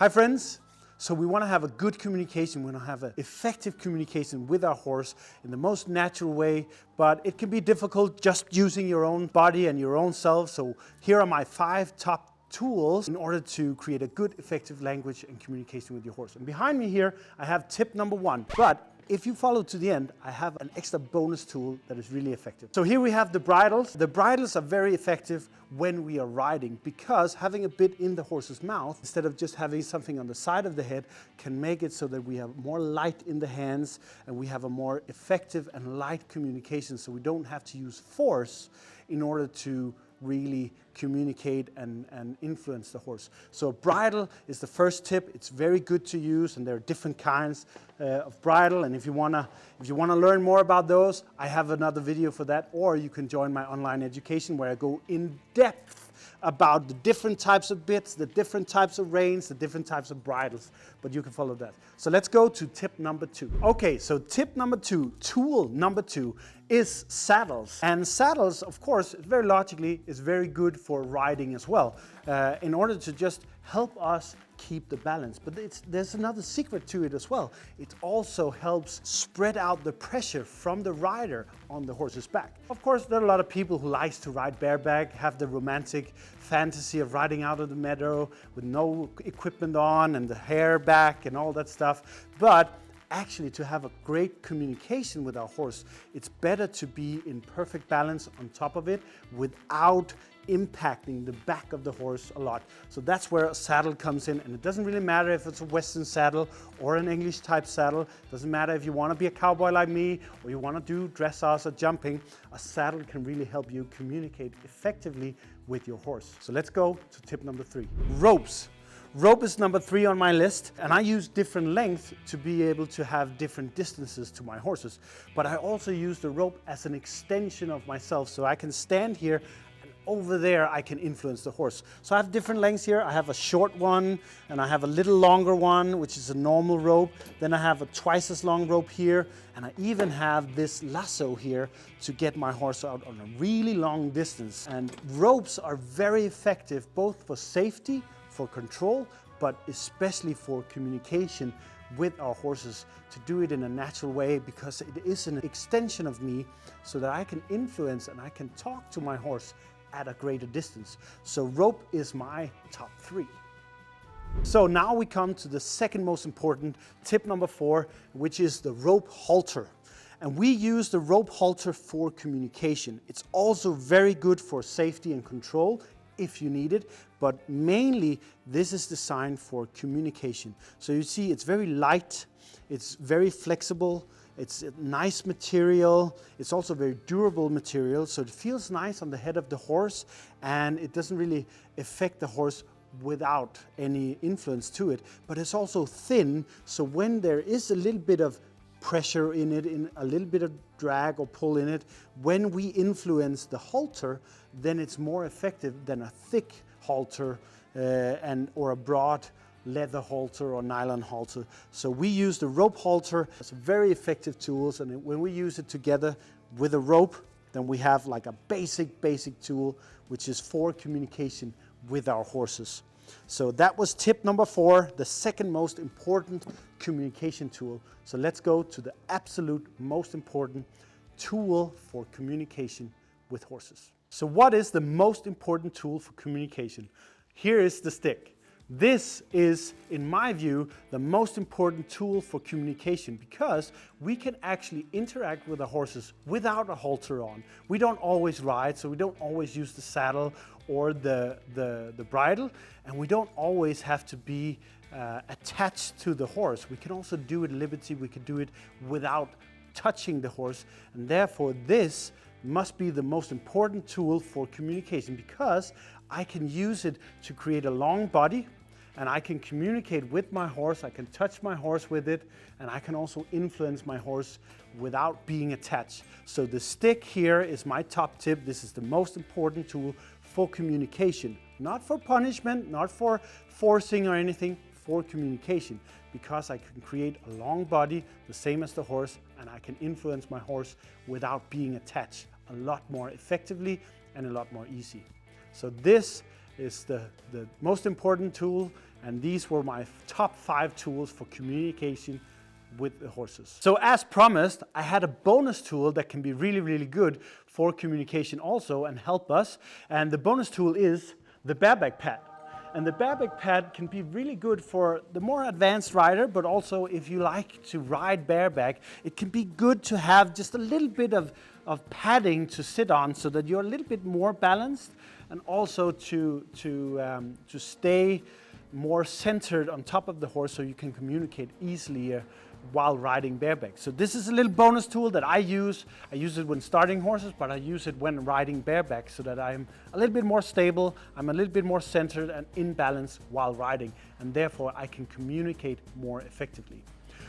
Hi friends! So we want to have a good communication, we want to have an effective communication with our horse in the most natural way, but it can be difficult just using your own body and your own self. So here are my 5 top tools in order to create a good, effective language and communication with your horse. And behind me here, I have tip number 1. But if you follow to the end, I have an extra bonus tool that is really effective. So here we have the bridles. The bridles are very effective when we are riding because having a bit in the horse's mouth, instead of just having something on the side of the head, can make it so that we have more light in the hands and we have a more effective and light communication, so we don't have to use force in order to really communicate and influence the horse. So a bridle is the first tip. It's very good to use, and there are different kinds of bridle. And if you wanna learn more about those, I have another video for that. Or you can join my online education where I go in depth about the different types of bits, the different types of reins, the different types of bridles, but you can follow that. So let's go to tip number 2. Okay, so tip number 2, tool number 2 is saddles. And saddles, of course, very logically, is very good for riding as well, in order to just help us keep the balance. But there's another secret to it as well. It also helps spread out the pressure from the rider on the horse's back. Of course, there are a lot of people who likes to ride bareback, have the romantic fantasy of riding out of the meadow with no equipment on and the hair back and all that stuff. But actually, to have a great communication with our horse, it's better to be in perfect balance on top of it without impacting the back of the horse a lot. So that's where a saddle comes in, and it doesn't really matter if it's a Western saddle or an English type saddle. It doesn't matter if you want to be a cowboy like me or you want to do dressage or jumping. A saddle can really help you communicate effectively with your horse. So let's go to tip number 3. Ropes. Rope is number 3 on my list, and I use different lengths to be able to have different distances to my horses. But I also use the rope as an extension of myself, so I can stand here and over there I can influence the horse. So I have different lengths here. I have a short one and I have a little longer one, which is a normal rope. Then I have a twice as long rope here, and I even have this lasso here to get my horse out on a really long distance. And ropes are very effective both for safety, for control, but especially for communication with our horses, to do it in a natural way, because it is an extension of me so that I can influence and I can talk to my horse at a greater distance. So rope is my top 3. So now we come to the second most important tip number 4, which is the rope halter. And we use the rope halter for communication. It's also very good for safety and control if you need it, but mainly this is designed for communication. So you see, it's very light, it's very flexible, it's a nice material, it's also very durable material, so it feels nice on the head of the horse, and it doesn't really affect the horse without any influence to it. But it's also thin, so when there is a little bit of pressure in it, in a little bit of drag or pull in it, when we influence the halter, then it's more effective than a thick halter or a broad leather halter or nylon halter. So we use the rope halter as a very effective tool, and when we use it together with a rope, then we have like a basic tool which is for communication with our horses. So that was tip number 4, the second most important communication tool. So let's go to the absolute most important tool for communication with horses. So what is the most important tool for communication? Here is the stick. This is, in my view, the most important tool for communication, because we can actually interact with the horses without a halter on. We don't always ride, so we don't always use the saddle or the bridle, and we don't always have to be attached to the horse. We can also do it at liberty, we can do it without touching the horse, and therefore this must be the most important tool for communication, because I can use it to create a long body, and I can communicate with my horse, I can touch my horse with it, and I can also influence my horse without being attached. So the stick here is my top tip. This is the most important tool for communication, not for punishment, not for forcing or anything, for communication, because I can create a long body, the same as the horse, and I can influence my horse without being attached a lot more effectively and a lot more easy. So this is the most important tool And these were my top 5 tools for communication with the horses. So as promised, I had a bonus tool that can be really, really good for communication also and help us. And the bonus tool is the bareback pad. And the bareback pad can be really good for the more advanced rider, but also if you like to ride bareback, it can be good to have just a little bit of padding to sit on so that you're a little bit more balanced, and also to stay more centered on top of the horse so you can communicate easily while riding bareback. So this is a little bonus tool that I use. I use it when starting horses, but I use it when riding bareback so that I'm a little bit more stable, I'm a little bit more centered and in balance while riding, and therefore I can communicate more effectively.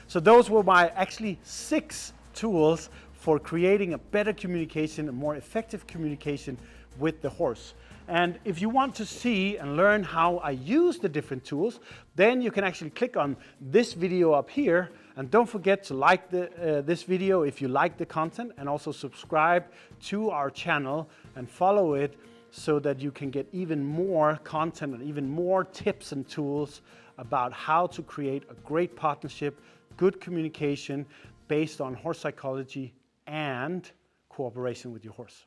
So those were my actually 6 tools for creating a better communication, a more effective communication with the horse. And if you want to see and learn how I use the different tools, then you can actually click on this video up here. And don't forget to like this video if you like the content, and also subscribe to our channel and follow it so that you can get even more content and even more tips and tools about how to create a great partnership, good communication based on horse psychology and cooperation with your horse.